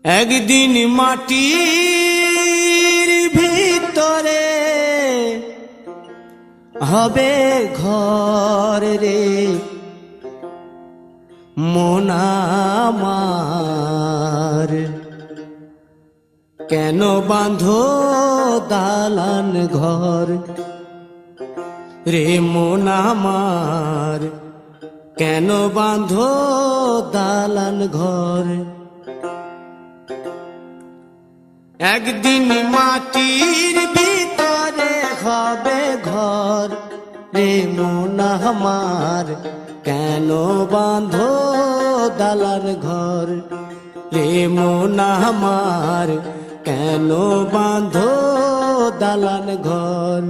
একদিন মাটির ভিতরে হবে ঘর রে মন আমার, কেন বাঁধো দালান ঘর রে মন আমার, কেন বাঁধো দালান ঘর। একদিন মাটির ভিতরে হবে ঘর রে মন আমার, কেন বাঁধো দালান ঘর রে মন আমার, কেন বাঁধো দালান ঘর।